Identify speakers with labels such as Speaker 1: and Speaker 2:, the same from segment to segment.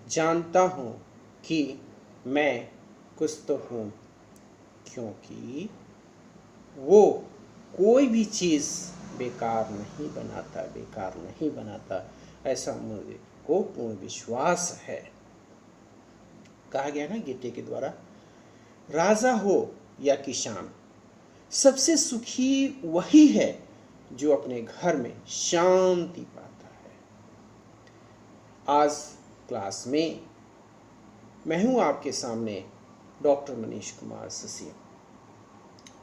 Speaker 1: जानता हूँ कि मैं कुछ तो हूँ, क्योंकि वो कोई भी चीज़ बेकार नहीं बनाता, ऐसा मुझे को पूर्ण विश्वास है। कहा गया ना गीते के द्वारा, राजा हो या किसान, सबसे सुखी वही है जो अपने घर में शांति पाता है। आज क्लास में मैं हूं आपके सामने डॉक्टर मनीष कुमार ससी।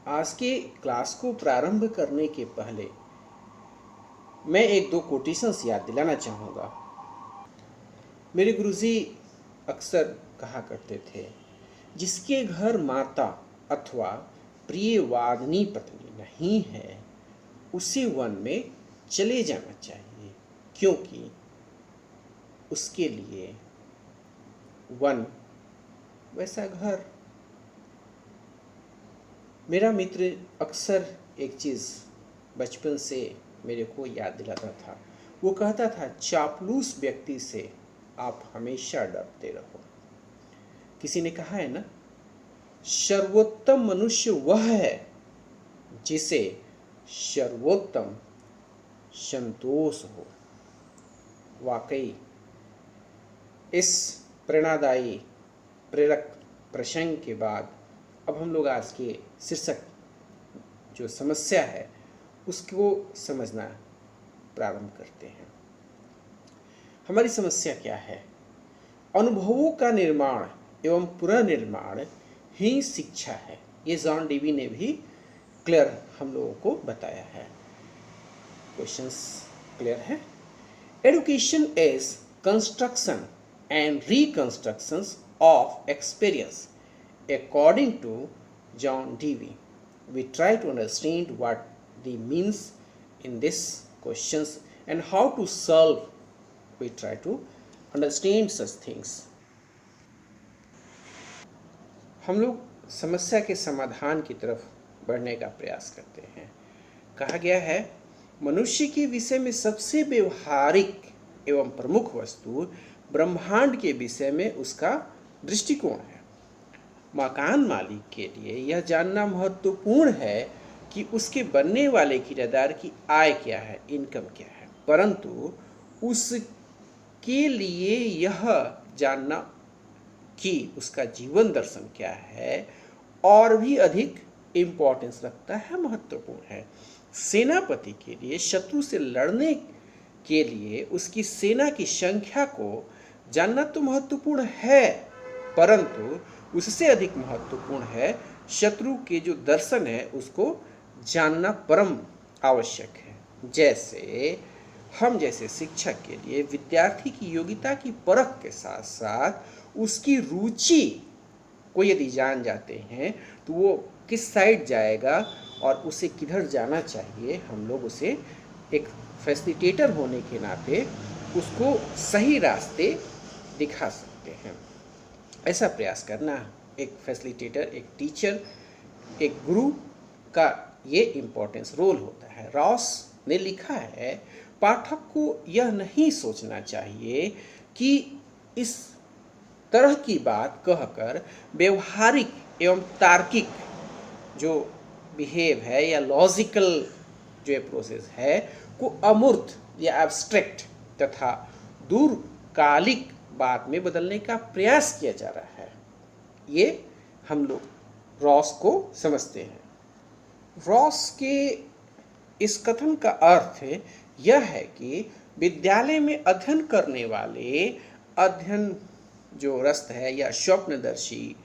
Speaker 1: आज के क्लास को प्रारंभ करने के पहले मैं एक दो कोटेशंस याद दिलाना चाहूँगा। मेरे गुरुजी अक्सर कहा करते थे, जिसके घर माता अथवा प्रिय वादनी पत्नी नहीं है, उसे वन में चले जाना चाहिए, क्योंकि उसके लिए वन वैसा घर। मेरा मित्र अक्सर एक चीज़ बचपन से मेरे को याद दिलाता था। वो कहता था, चापलूस व्यक्ति से आप हमेशा डरते रहो। किसी ने कहा है ना, सर्वोत्तम मनुष्य वह है जिसे सर्वोत्तम संतोष हो। वाकई इस प्रेरणादायी प्रेरक प्रसंग के बाद अब हम लोग आज के शीर्षक जो समस्या है उसको समझना प्रारंभ करते हैं। हमारी समस्या क्या है? अनुभवों का निर्माण एवं पुनर्निर्माण ही शिक्षा है। ये जॉन डीवी ने भी क्लियर हम लोगों को बताया है। क्वेश्चंस क्लियर है? Education is construction and reconstructions of experience according to John Dewey. We try to understand what the means in these questions and how to solve. We try to understand such things. हम लोग समस्या के समाधान की तरफ बढ़ने का प्रयास करते हैं। कहा गया है, मनुष्य के विषय में सबसे व्यवहारिक एवं प्रमुख वस्तु ब्रह्मांड के विषय में उसका दृष्टिकोण है। मकान मालिक के लिए यह जानना महत्वपूर्ण है कि उसके बनने वाले किराएदार की आय क्या है, इनकम क्या है, परंतु उसके लिए यह जानना कि उसका जीवन दर्शन क्या है और भी अधिक इम्पोर्टेंस रखता है, महत्वपूर्ण है। सेनापति के लिए शत्रु से लड़ने के लिए उसकी सेना की संख्या को जानना तो महत्वपूर्ण है, परंतु उससे अधिक महत्वपूर्ण है शत्रु के जो दर्शन है उसको जानना परम आवश्यक है। जैसे हम जैसे शिक्षक के लिए विद्यार्थी की योग्यता की परख के साथ साथ उसकी रुचि को यदि जान जाते हैं तो वो किस साइड जाएगा और उसे किधर जाना चाहिए, हम लोग उसे एक फैसिलिटेटर होने के नाते उसको सही रास्ते दिखा सकते हैं। ऐसा प्रयास करना एक फैसिलिटेटर, एक टीचर, एक गुरु का ये इम्पोर्टेंस रोल होता है। रॉस ने लिखा है, पाठक को यह नहीं सोचना चाहिए कि इस तरह की बात कहकर व्यवहारिक एवं तार्किक जो बिहेव है या लॉजिकल जो प्रोसेस है को अमूर्त या एब्स्ट्रैक्ट तथा दूरकालिक बात में बदलने का प्रयास किया जा रहा है। ये हम लोग रॉस को समझते हैं। रॉस के इस कथन का अर्थ यह है कि विद्यालय में अध्ययन करने वाले अध्ययन जो रस्त है या स्वप्नदर्शी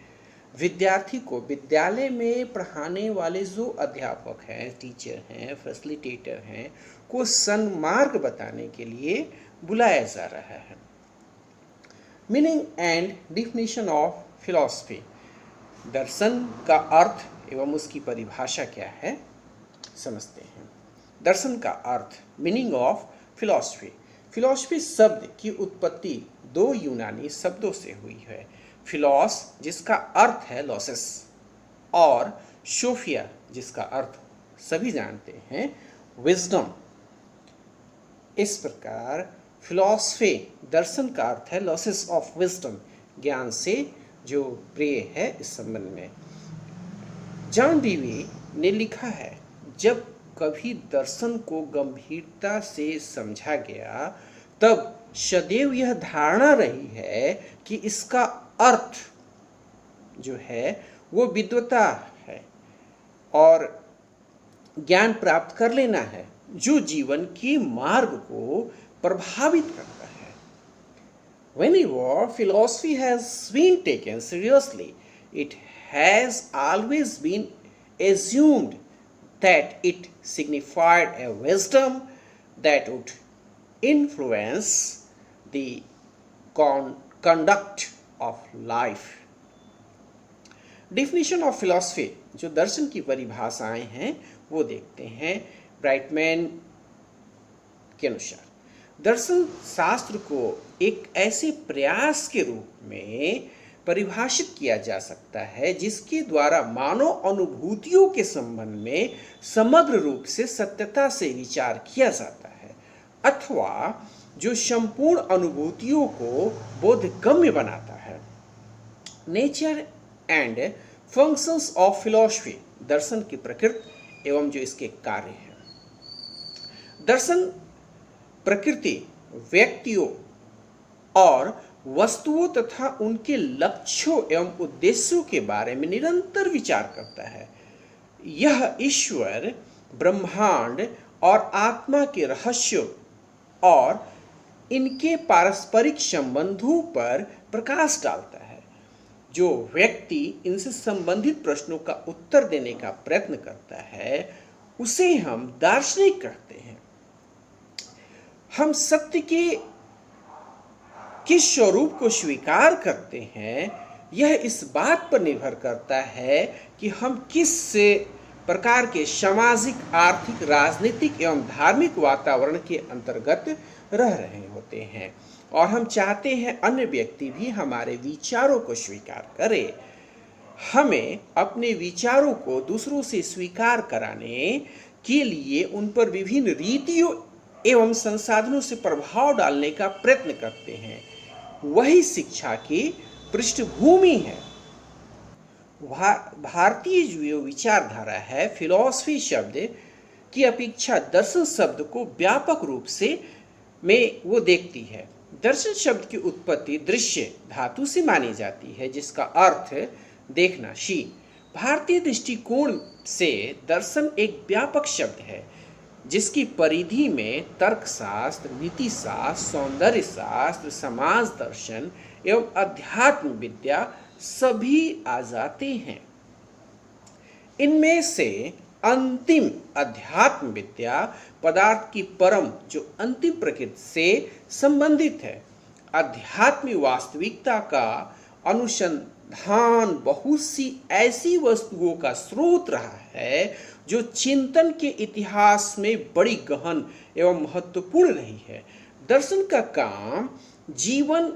Speaker 1: विद्यार्थी को विद्यालय में पढ़ाने वाले जो अध्यापक हैं, टीचर हैं, फैसिलिटेटर हैं, को सन्मार्ग बताने के लिए बुलाया जा रहा है। Meaning and definition of philosophy, दर्शन का अर्थ एवं उसकी परिभाषा क्या है समझते हैं। दर्शन का अर्थ, मीनिंग ऑफ फिलॉसफी। फिलॉसफी शब्द की उत्पत्ति दो यूनानी शब्दों से हुई है। फिलॉस जिसका अर्थ है लॉसेस और सोफिया जिसका अर्थ सभी जानते हैं विजडम। इस प्रकार फिलॉसफी दर्शन का अर्थ है लॉसेस ऑफ विजडम, ज्ञान से जो प्रिय है। इस संबंध में जॉन डीवी ने लिखा है, जब कभी दर्शन को गंभीरता से समझा गया तब सदैव यह धारणा रही है कि इसका अर्थ जो है वो विद्वता है और ज्ञान प्राप्त कर लेना है जो जीवन के मार्ग को प्रभावित करता है। Whenever philosophy has been taken seriously, it has always been assumed that it signified a wisdom that would influence the conduct of life. Definition of philosophy, जो दर्शन की परिभाषाएं हैं वो देखते हैं ब्राइटमैन के अनुसार। दर्शन शास्त्र को एक ऐसे प्रयास के रूप में परिभाषित किया जा सकता है जिसके द्वारा मानव अनुभूतियों के संबंध में समग्र रूप से सत्यता से विचार किया जाता है, अथवा जो संपूर्ण अनुभूतियों को बोधगम्य बनाता है। Nature and functions of philosophy, दर्शन की प्रकृति एवं जो इसके कार्य हैं। दर्शन प्रकृति, व्यक्तियों और वस्तुओं तथा उनके लक्ष्यों एवं उद्देश्यों के बारे में निरंतर विचार करता है। यह ईश्वर, ब्रह्मांड और आत्मा के रहस्यों और इनके पारस्परिक संबंधों पर प्रकाश डालता है। जो व्यक्ति इनसे संबंधित प्रश्नों का उत्तर देने का प्रयत्न करता है उसे हम दार्शनिक कहते हैं। हम सत्य के किस स्वरूप को स्वीकार करते हैं यह इस बात पर निर्भर करता है कि हम किस प्रकार के सामाजिक, आर्थिक, राजनीतिक एवं धार्मिक वातावरण के अंतर्गत रह रहे होते हैं और हम चाहते हैं अन्य व्यक्ति भी हमारे विचारों को स्वीकार करे। हमें अपने विचारों को दूसरों से स्वीकार कराने के लिए उन पर विभिन्न रीतियों एवं संसाधनों से प्रभाव डालने का प्रयत्न करते हैं। वही शिक्षा की पृष्ठभूमि है। भारतीय जो विचारधारा है, फिलॉसफी शब्द की अपेक्षा दर्शन शब्द को व्यापक रूप से में वो देखती है। दर्शन शब्द की उत्पत्ति दृश्य धातु से मानी जाती है जिसका अर्थ देखना, शी। भारतीय दृष्टिकोण से दर्शन एक व्यापक शब्द है जिसकी परिधि में तर्कशास्त्र, नीति शास्त्र, सौंदर्य शास्त्र, समाज दर्शन एवं अध्यात्म विद्या सभी आ जाते हैं। इनमें से अंतिम अध्यात्म विद्या पदार्थ की परम जो अंतिम प्रकृति से संबंधित है। आध्यात्मिक वास्तविकता का अनुसंधान बहुत सी ऐसी वस्तुओं का स्रोत रहा है जो चिंतन के इतिहास में बड़ी गहन एवं महत्वपूर्ण रही है। दर्शन का काम जीवन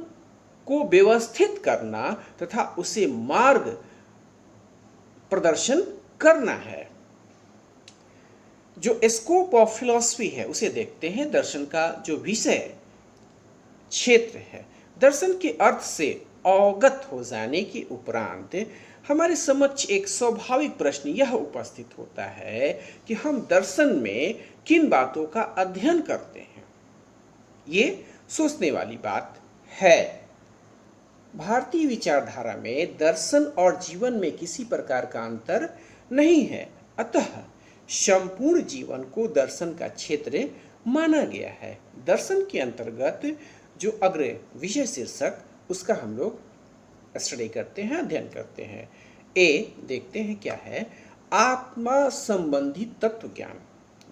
Speaker 1: को व्यवस्थित करना तथा उसे मार्ग प्रदर्शन करना है। जो स्कोप ऑफ फिलॉसफी है उसे देखते हैं। दर्शन का जो विषय क्षेत्र है, दर्शन के अर्थ से अवगत हो जाने के उपरांत हमारे समक्ष एक स्वाभाविक प्रश्न यह उपस्थित होता है कि हम दर्शन में किन बातों का अध्ययन करते हैं। ये सोचने वाली बात है। भारतीय विचारधारा में दर्शन और जीवन में किसी प्रकार का अंतर नहीं है, अतः संपूर्ण जीवन को दर्शन का क्षेत्र माना गया है। दर्शन के अंतर्गत जो अग्र विषय शीर्षक उसका हम लोग स्टडी करते हैं, अध्ययन करते हैं। ए देखते हैं क्या है, आत्मा संबंधी तत्व ज्ञान।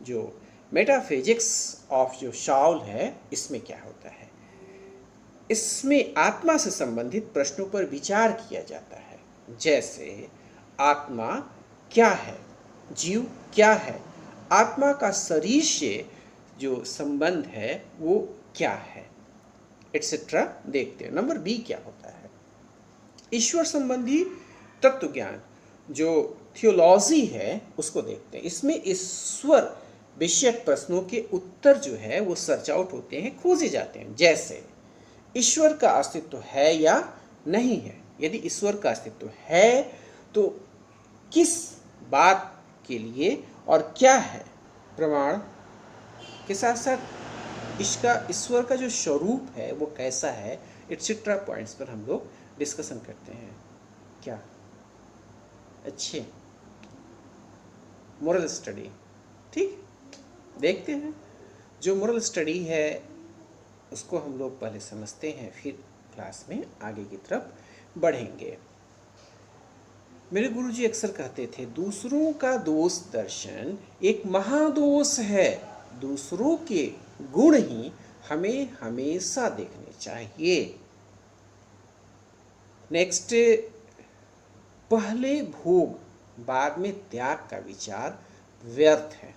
Speaker 1: जो मेटाफिजिक्स ऑफ जो शाउल है इसमें क्या होता है, इसमें आत्मा से संबंधित प्रश्नों पर विचार किया जाता है। जैसे आत्मा क्या है, जीव क्या है, आत्मा का शरीर से जो संबंध है वो क्या है, एटसेट्रा देखते हैं। नंबर बी क्या होता है, ईश्वर संबंधी तत्व ज्ञान। जो थियोलॉजी है उसको देखते हैं। इसमें ईश्वर विषयक प्रश्नों के उत्तर जो है वो सर्च आउट होते हैं, खोजे जाते हैं। जैसे ईश्वर का अस्तित्व है या नहीं है। यदि ईश्वर का अस्तित्व है तो किस बात के लिए और क्या है प्रमाण के साथ साथ इसका ईश्वर का जो स्वरूप है वो कैसा है, एटसेट्रा पॉइंट्स पर हम लोग डिस्कशन करते हैं। क्या अच्छे मोरल स्टडी, ठीक, देखते हैं। जो मोरल स्टडी है उसको हम लोग पहले समझते हैं, फिर क्लास में आगे की तरफ बढ़ेंगे। मेरे गुरुजी अक्सर कहते थे, दूसरों का दोष दर्शन एक महादोष है। दूसरों के गुण ही हमें हमेशा देखने चाहिए। नेक्स्ट, पहले भोग बाद में त्याग का विचार व्यर्थ है।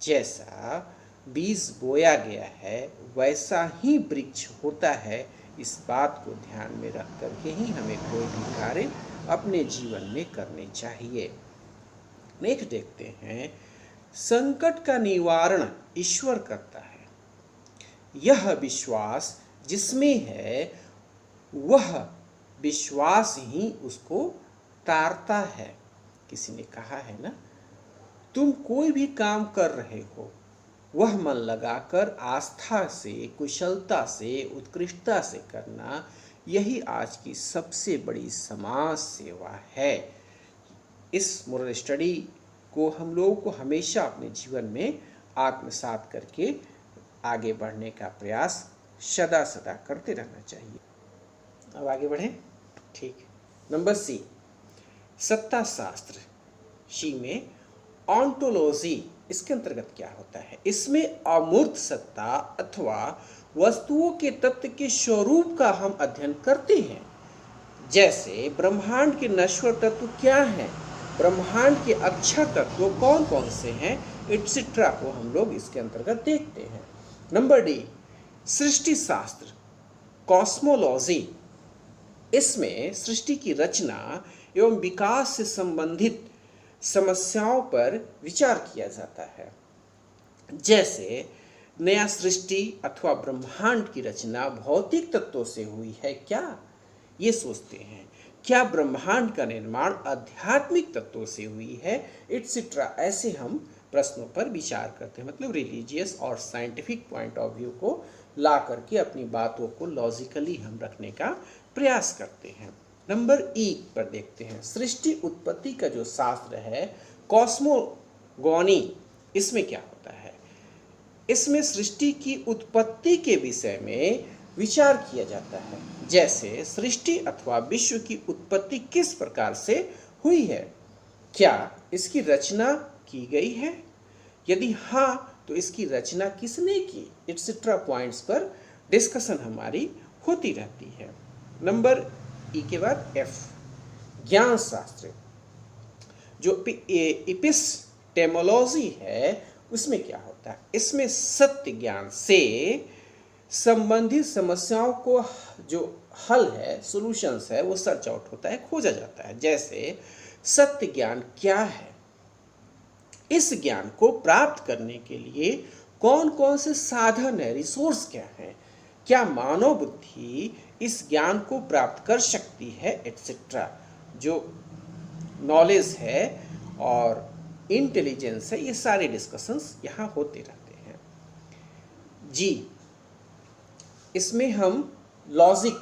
Speaker 1: जैसा बीज बोया गया है वैसा ही वृक्ष होता है। इस बात को ध्यान में रख करके ही हमें कोई भी कार्य अपने जीवन में करने चाहिए। नेक्स्ट देखते हैं, संकट का निवारण ईश्वर करता है। यह विश्वास जिसमें है वह विश्वास ही उसको तारता है। किसी ने कहा है ना, तुम कोई भी काम कर रहे हो वह मन लगाकर आस्था से, कुशलता से, उत्कृष्टता से करना, यही आज की सबसे बड़ी समाज सेवा है। इस मोरल स्टडी को हम लोगों को हमेशा अपने जीवन में आत्मसात करके आगे बढ़ने का प्रयास सदा सदा करते रहना चाहिए। अब आगे बढ़ें, ठीक। नंबर सी, सत्ता शास्त्र। सी में ऑन्टोलॉजी, इसके अंतर्गत क्या होता है? इसमें अमूर्त सत्ता अथवा वस्तुओं के तत्व के स्वरूप का हम अध्ययन करते हैं। जैसे ब्रह्मांड के नश्वर तत्व क्या हैं, ब्रह्मांड के अक्षर तत्व कौन कौन से हैं, एटसेट्रा को हम लोग इसके अंतर्गत देखते हैं। नंबर डी, सृष्टि शास्त्र, कॉस्मोलॉजी। इसमें सृष्टि की रचना एवं विकास से संबंधित समस्याओं पर विचार किया जाता है। जैसे नया सृष्टि अथवा ब्रह्मांड की रचना भौतिक तत्वों से हुई है क्या, ये सोचते हैं। क्या ब्रह्मांड का निर्माण आध्यात्मिक तत्वों से हुई है, एटसेट्रा। ऐसे हम प्रश्नों पर विचार करते हैं, मतलब रिलीजियस और साइंटिफिक पॉइंट ऑफ व्यू को ला करके अपनी बातों को लॉजिकली हम रखने का प्रयास करते हैं। नंबर ई पर देखते हैं, सृष्टि उत्पत्ति का जो शास्त्र है, कॉस्मोगॉनी। इसमें क्या होता है? इसमें सृष्टि की उत्पत्ति के विषय में विचार किया जाता है। जैसे सृष्टि अथवा विश्व की उत्पत्ति किस प्रकार से हुई है, क्या इसकी रचना की गई है, यदि हाँ तो इसकी रचना किसने की, एटसेट्रा पॉइंट्स पर डिस्कशन हमारी होती रहती है। नंबर ई के बाद एफ, ज्ञान शास्त्र। जो एपिस्टेमोलॉजी है उसमें क्या होता है? इसमें सत्य ज्ञान से संबंधित समस्याओं को जो हल है, सॉल्यूशंस है, वो सर्च आउट होता है, खोजा जाता है। जैसे सत्य ज्ञान क्या है, इस ज्ञान को प्राप्त करने के लिए कौन कौन से साधन है, रिसोर्स क्या है, क्या मानव बुद्धि इस ज्ञान को प्राप्त कर सकती है, एटसेट्रा। जो नॉलेज है और इंटेलिजेंस है, ये सारे डिस्कशंस यहाँ होते रहते हैं। जी, इसमें हम लॉजिक,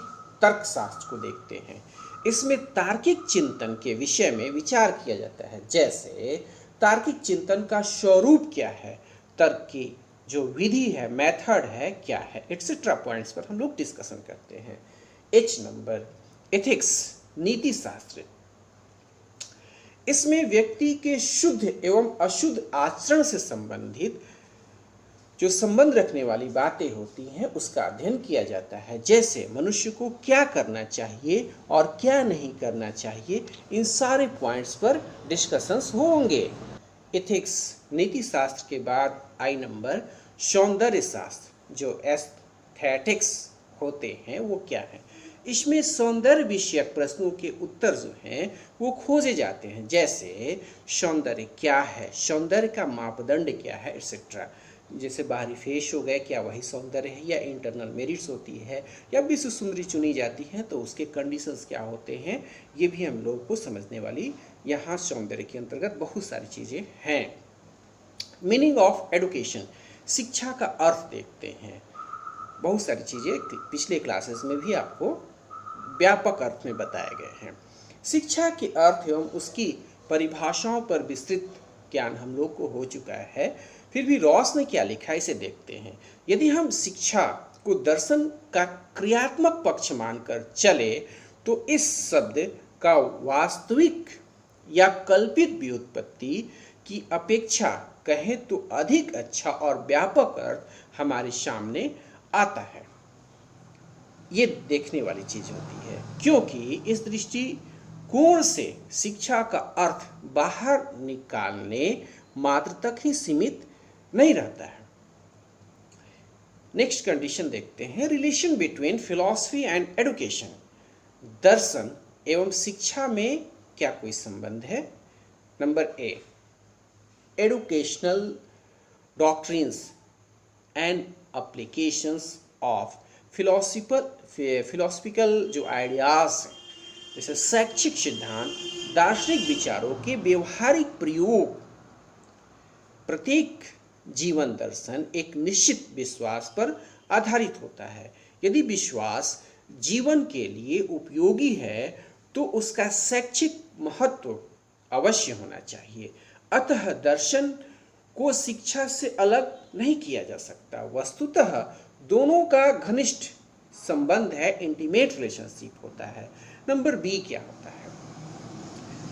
Speaker 1: तर्कशास्त्र को देखते हैं। इसमें तार्किक चिंतन के विषय में विचार किया जाता है। जैसे तार्किक चिंतन का स्वरूप क्या है, तर्क की जो विधि है, मेथड है, क्या है, एटसेट्रा पॉइंट्स पर हम लोग डिस्कशन करते हैं। एच नंबर, एथिक्स, नीति शास्त्र। इसमें व्यक्ति के शुद्ध एवं अशुद्ध आचरण से संबंधित जो संबंध रखने वाली बातें होती हैं उसका अध्ययन किया जाता है। जैसे मनुष्य को क्या करना चाहिए और क्या नहीं करना चाहिए, इन सारे पॉइंट्स पर डिस्कशंस होंगे। एथिक्स, नीति शास्त्र के बाद आई नंबर, सौंदर्य शास्त्र। जो एस्थेटिक्स होते हैं वो क्या है? इसमें सौंदर्य विषयक प्रश्नों के उत्तर जो हैं वो खोजे जाते हैं, जैसे सौंदर्य क्या है, सौंदर्य का मापदंड क्या है, एक्सेट्रा। जैसे बाहरी फेस हो गए, क्या वही सौंदर्य है, या इंटरनल मेरिट्स होती है, या विश्व सुंदरी चुनी जाती है तो उसके कंडीशंस क्या होते हैं, ये भी हम लोग को समझने वाली यहाँ सौंदर्य के अंतर्गत बहुत सारी चीज़ें हैं। मीनिंग ऑफ एडुकेशन, शिक्षा का अर्थ देखते हैं। बहुत सारी चीज़ें पिछले क्लासेस में भी आपको व्यापक अर्थ में बताए गए हैं। शिक्षा के अर्थ एवं उसकी परिभाषाओं पर विस्तृत ज्ञान हम लोग को हो चुका है, फिर भी रॉस ने क्या लिखा इसे देखते हैं। यदि हम शिक्षा को दर्शन का क्रियात्मक पक्ष मानकर चले तो इस शब्द का वास्तविक या कल्पित व्युत्पत्ति की अपेक्षा कहें तो अधिक अच्छा और व्यापक अर्थ हमारे सामने आता है। ये देखने वाली चीज होती है, क्योंकि इस दृष्टिकोण से शिक्षा का अर्थ बाहर निकालने मात्र तक ही सीमित नहीं रहता है। नेक्स्ट कंडीशन देखते हैं, relation between philosophy and education, दर्शन एवं शिक्षा में क्या कोई संबंध है। Number A, educational doctrines and applications of philosophical जो आइडियाज हैं, जैसे शैक्षिक सिद्धांत, दार्शनिक विचारों के व्यवहारिक प्रयोग। प्रत्येक जीवन दर्शन एक निश्चित विश्वास पर आधारित होता है। यदि विश्वास जीवन के लिए उपयोगी है तो उसका शैक्षिक महत्व अवश्य होना चाहिए। अतः दर्शन को शिक्षा से अलग नहीं किया जा सकता। वस्तुतः दोनों का घनिष्ठ संबंध है, इंटीमेट रिलेशनशिप होता है। नंबर बी क्या होता है,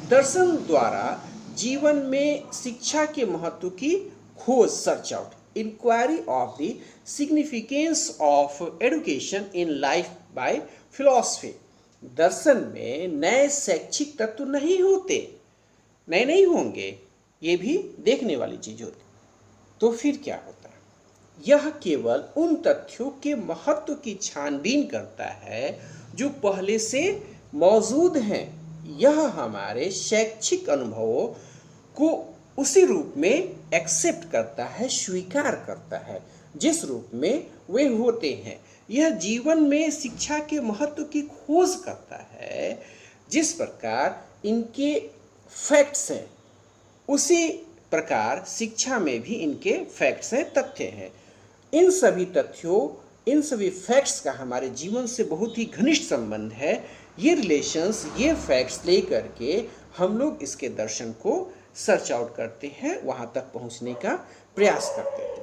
Speaker 1: दर्शन द्वारा जीवन में शिक्षा के महत्व की खोज, search out, inquiry of the significance of education in life by philosophy. दर्शन में नए शैक्षिक तत्व नहीं होते, नए नहीं होंगे, ये भी देखने वाली चीज होती। तो फिर क्या होता है, यह केवल उन तथ्यों के महत्व की छानबीन करता है जो पहले से मौजूद हैं। यह हमारे शैक्षिक अनुभवों को उसी रूप में एक्सेप्ट करता है, स्वीकार करता है जिस रूप में वे होते हैं। यह जीवन में शिक्षा के महत्व की खोज करता है, जिस प्रकार इनके फैक्ट्स हैं उसी प्रकार शिक्षा में भी इनके फैक्ट्स हैं, तथ्य हैं। इन सभी तथ्यों, इन सभी फैक्ट्स का हमारे जीवन से बहुत ही घनिष्ठ संबंध है। ये रिलेशंस, ये फैक्ट्स लेकर के हम लोग इसके दर्शन को सर्च आउट करते हैं, वहाँ तक पहुँचने का प्रयास करते हैं।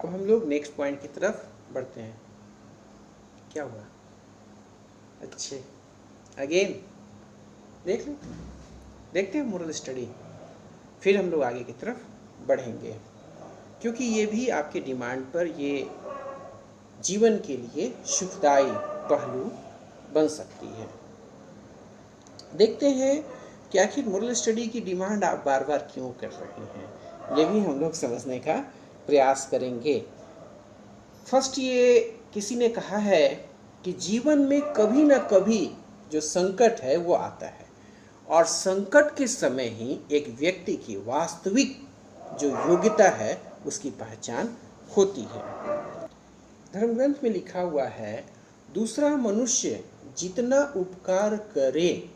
Speaker 1: अब हम लोग नेक्स्ट पॉइंट की तरफ बढ़ते हैं। क्या हुआ, अच्छे अगेन देख लो, देखते हैं मोरल स्टडी, फिर हम लोग आगे की तरफ बढ़ेंगे, क्योंकि ये भी आपके डिमांड पर ये जीवन के लिए सुखदायी पहलू बन सकती है। देखते हैं कि आखिर मोरल स्टडी की डिमांड आप बार बार क्यों कर रहे हैं, ये भी हम लोग समझने का प्रयास करेंगे। फर्स्ट, ये किसी ने कहा है कि जीवन में कभी ना कभी जो संकट है वो आता है, और संकट के समय ही एक व्यक्ति की वास्तविक जो योग्यता है उसकी पहचान होती है। धर्म ग्रंथ में लिखा हुआ है, दूसरा मनुष्य जितना उपकार करे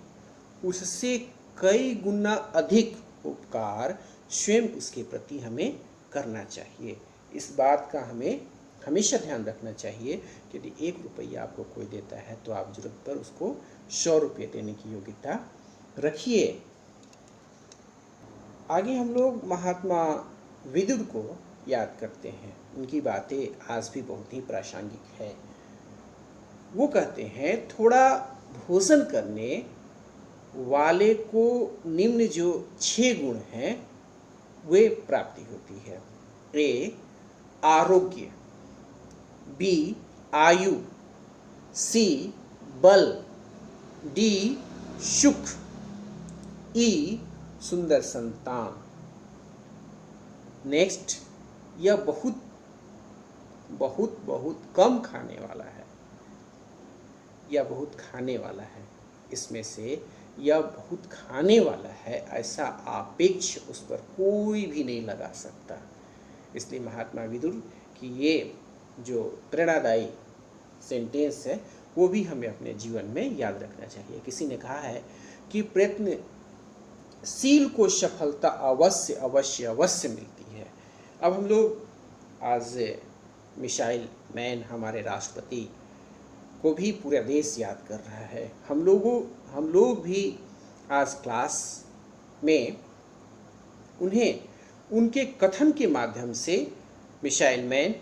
Speaker 1: उससे कई गुना अधिक उपकार स्वयं उसके प्रति हमें करना चाहिए। इस बात का हमें हमेशा ध्यान रखना चाहिए कि यदि 1 रुपया आपको कोई देता है तो आप जरूरत पर उसको 100 रुपये देने की योग्यता रखिए। आगे हम लोग महात्मा विदुर को याद करते हैं। उनकी बातें आज भी बहुत ही प्रासंगिक है। वो कहते हैं, थोड़ा भोजन करने वाले को निम्न जो 6 गुण हैं वे प्राप्ति होती है। ए, आरोग्य, बी, आयु, सी, बल, डी, सुख, ई, सुंदर संतान। नेक्स्ट, यह बहुत बहुत बहुत कम खाने वाला है। या बहुत खाने वाला है। इसमें से यह बहुत खाने वाला है ऐसा आपेक्ष उस पर कोई भी नहीं लगा सकता। इसलिए महात्मा विदुर की ये जो प्रेरणादायी सेंटेंस है वो भी हमें अपने जीवन में याद रखना चाहिए। किसी ने कहा है कि प्रयत्नशील को सफलता अवश्य अवश्य अवश्य मिलती है। अब हम लोग आज मिसाइल मैन हमारे राष्ट्रपति को भी पूरा देश याद कर रहा है। हम लोग भी आज क्लास में उन्हें उनके कथन के माध्यम से missile man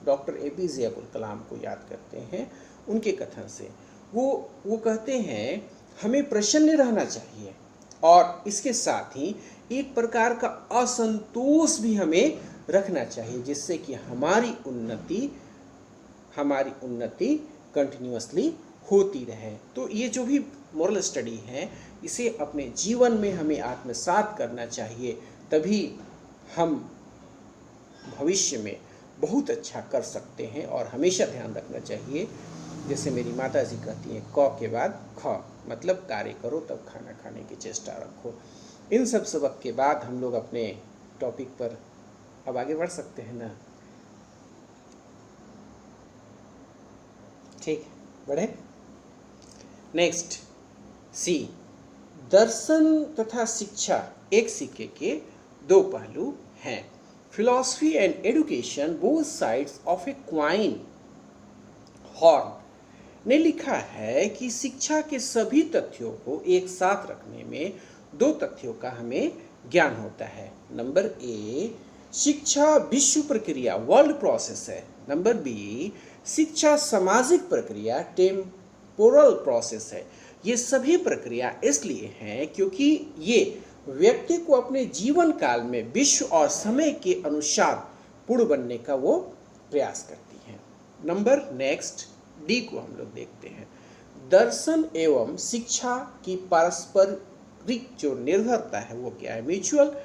Speaker 1: doctor APJ Abdul Kalam को याद करते हैं। उनके कथन से वो कहते हैं हमें प्रसन्न रहना चाहिए और इसके साथ ही एक प्रकार का असंतोष भी हमें रखना चाहिए, जिससे कि हमारी उन्नति कंटिन्यूअसली होती रहे। तो ये जो भी मोरल स्टडी है इसे अपने जीवन में हमें आत्मसात करना चाहिए, तभी हम भविष्य में बहुत अच्छा कर सकते हैं। और हमेशा ध्यान रखना चाहिए, जैसे मेरी माता जी कहती हैं, क के बाद ख, मतलब कार्य करो तब खाना खाने की चेष्टा रखो। इन सब सबक के बाद हम लोग अपने टॉपिक पर अब आगे बढ़ सकते हैं ना? ठीक, बढ़े। नेक्स्ट सी, दर्शन तथा शिक्षा एक सिक्के के दो पहलू हैं। Philosophy and education both sides of A coin. Horn ने लिखा है कि शिक्षा के सभी तथ्यों को एक साथ रखने में दो तथ्यों का हमें ज्ञान होता है। नंबर ए, शिक्षा विश्व प्रक्रिया वर्ल्ड प्रोसेस है। नंबर बी, शिक्षा सामाजिक प्रक्रिया टेम्पोरल प्रोसेस है। ये सभी प्रक्रिया इसलिए हैं क्योंकि ये व्यक्ति को अपने जीवन काल में विश्व और समय के अनुसार पूर्ण बनने का वो प्रयास करती हैं। नंबर नेक्स्ट डी को हम लोग देखते हैं। दर्शन एवं शिक्षा की पारस्परिक जो निर्भरता है वो क्या है? Mutual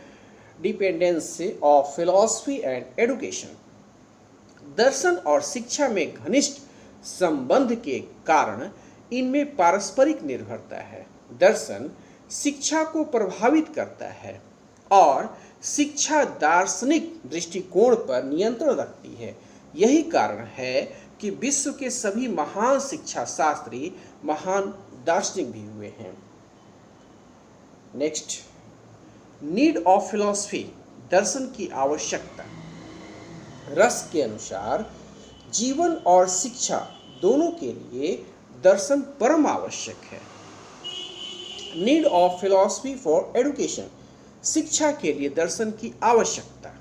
Speaker 1: dependency of philosophy and education. दर्शन और शिक्षा में घनिष्ठ संबंध के कारण इनमें पारस्परिक निर्भरता है। दर्शन शिक्षा को प्रभावित करता है और शिक्षा दार्शनिक दृष्टिकोण पर नियंत्रण रखती है। यही कारण है कि विश्व के सभी महान शिक्षा शास्त्री महान दार्शनिक भी हुए हैं। नेक्स्ट, नीड ऑफ फिलॉसफी, दर्शन की आवश्यकता। रस के अनुसार जीवन और शिक्षा दोनों के लिए दर्शन परम आवश्यक है। Need of philosophy for education, शिक्षा के लिए दर्शन की आवश्यकता।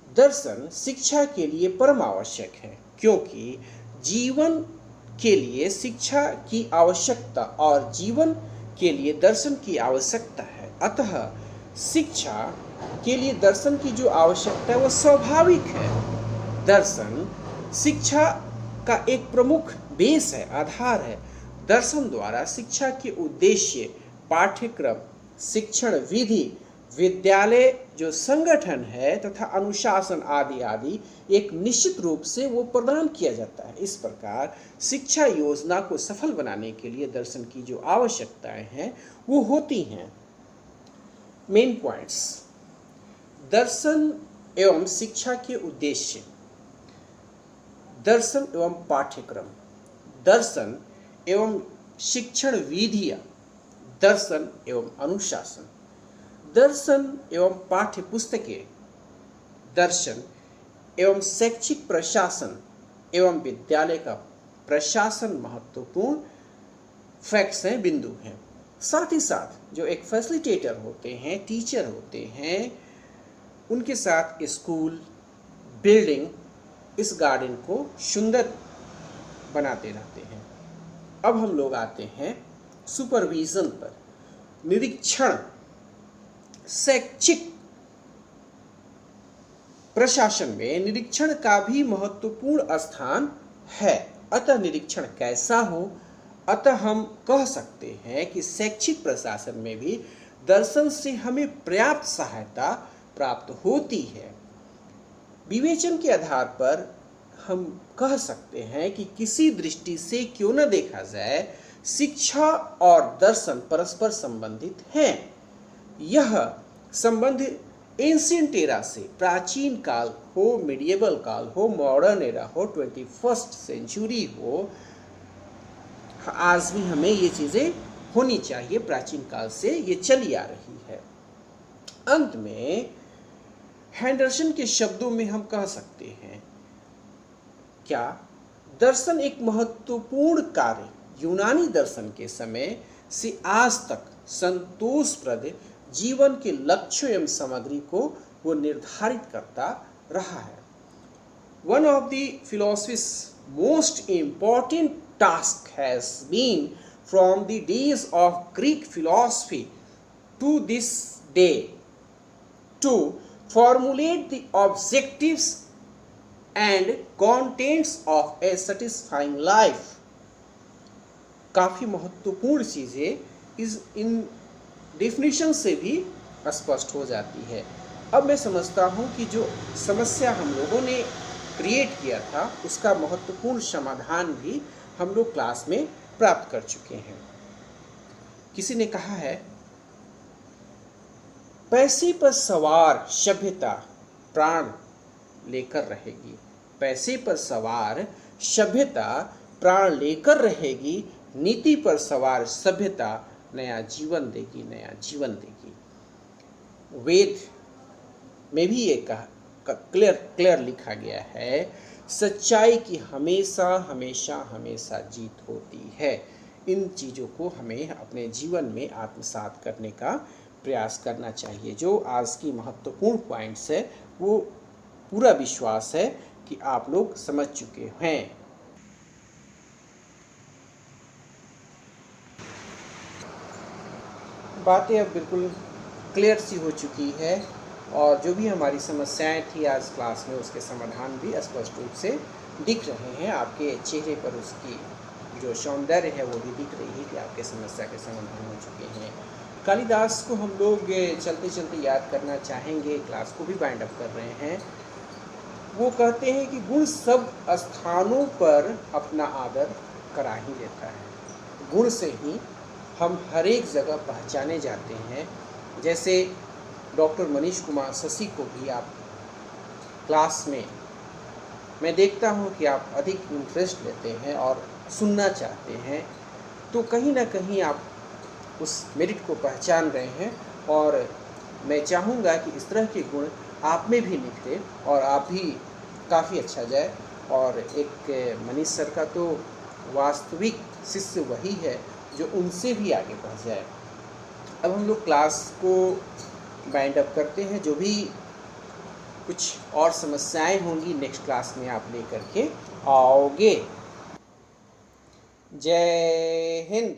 Speaker 1: दर्शन शिक्षा के लिए परम आवश्यक है क्योंकि जीवन के लिए शिक्षा की आवश्यकता और जीवन के लिए दर्शन की आवश्यकता है। अतः शिक्षा के लिए दर्शन की जो आवश्यकता है वो स्वाभाविक है। दर्शन शिक्षा का एक प्रमुख बेस है, आधार है। दर्शन द्वारा शिक्षा के उद्देश्य, पाठ्यक्रम, शिक्षण विधि, विद्यालय जो संगठन है तथा अनुशासन आदि आदि एक निश्चित रूप से वो प्रदान किया जाता है। इस प्रकार शिक्षा योजना को सफल बनाने के लिए दर्शन की जो आवश्यकताएं हैं वो होती हैं। मेन पॉइंट्स, दर्शन एवं शिक्षा के उद्देश्य, दर्शन एवं पाठ्यक्रम, दर्शन एवं शिक्षण विधियां, दर्शन एवं अनुशासन, दर्शन एवं पाठ्य पुस्तकें, दर्शन एवं शैक्षिक प्रशासन एवं विद्यालय का प्रशासन महत्वपूर्ण फैक्ट्स हैं, बिंदु हैं। साथ ही साथ जो एक फैसिलिटेटर होते हैं, टीचर होते हैं, उनके साथ स्कूल, बिल्डिंग इस गार्डन को सुंदर बनाते रहते हैं। अब हम लोग आते हैं सुपरविजन पर। निरीक्षण शैक्षिक प्रशासन में निरीक्षण का भी महत्वपूर्ण स्थान है। अतः निरीक्षण कैसा हो, अतः हम कह सकते हैं कि शैक्षिक प्रशासन में भी दर्शन से हमें पर्याप्त सहायता प्राप्त होती है। विवेचन के आधार पर हम कह सकते हैं कि किसी दृष्टि से क्यों न देखा जाए, शिक्षा और दर्शन परस्पर संबंधित हैं। यह संबंध एंशिएंट एरा से, प्राचीन काल हो, मिडिएबल काल हो, मॉडर्न एरा हो, 21st सेंचुरी हो, आज भी हमें ये चीज़ें होनी चाहिए। प्राचीन काल से ये चली आ रही है। अंत में हेंडरसन के शब्दों में हम कह सकते हैं, क्या दर्शन एक महत्वपूर्ण कार्य यूनानी दर्शन के समय से आज तक संतोषप्रद जीवन के लक्ष्य एवं सामग्री को वो निर्धारित करता रहा है। One of the philosophy's most important task has been from the days of Greek philosophy to this day to formulate the objectives and contents of a satisfying life। काफ़ी महत्वपूर्ण चीज़ें इन डेफिनेशन से भी स्पष्ट हो जाती है। अब मैं समझता हूँ कि जो समस्या हम लोगों ने क्रिएट किया था उसका महत्वपूर्ण समाधान भी हम लोग क्लास में प्राप्त कर चुके हैं। किसी ने कहा है, पैसे पर सवार सभ्यता प्राण लेकर रहेगी, पैसे पर सवार सभ्यता प्राण लेकर रहेगी, नीति पर सवार सभ्यता नया जीवन देगी, नया जीवन देगी। वेद में भी ये क्लियर लिखा गया है, सच्चाई की हमेशा हमेशा हमेशा जीत होती है। इन चीज़ों को हमें अपने जीवन में आत्मसात करने का प्रयास करना चाहिए। जो आज की महत्वपूर्ण पॉइंट्स है वो पूरा विश्वास है कि आप लोग समझ चुके हैं। बातें अब बिल्कुल क्लियर सी हो चुकी है और जो भी हमारी समस्याएं थी आज क्लास में उसके समाधान भी स्पष्ट रूप से दिख रहे हैं। आपके चेहरे पर उसकी जो सौंदर्य है वो भी दिख रही है कि आपके समस्या के समाधान हो चुके हैं। कालिदास को हम लोग चलते चलते याद करना चाहेंगे, क्लास को भी बाइंड अप कर रहे हैं। वो कहते हैं कि गुण सब स्थानों पर अपना आदर करा ही देता है। गुण से ही हम हर एक जगह पहचाने जाते हैं। जैसे डॉक्टर मनीष कुमार शशि को भी आप क्लास में मैं देखता हूँ कि आप अधिक इंटरेस्ट लेते हैं और सुनना चाहते हैं, तो कहीं ना कहीं आप उस मेरिट को पहचान रहे हैं और मैं चाहूँगा कि इस तरह के गुण आप में भी निकले और आप भी काफ़ी अच्छा जाए। और एक मनीष सर का तो वास्तविक शिष्य वही है जो उनसे भी आगे बढ़ जाए। अब हम लोग क्लास को बाइंड अप करते हैं। जो भी कुछ और समस्याएं होंगी नेक्स्ट क्लास में आप लेकर के आओगे। जय हिंद।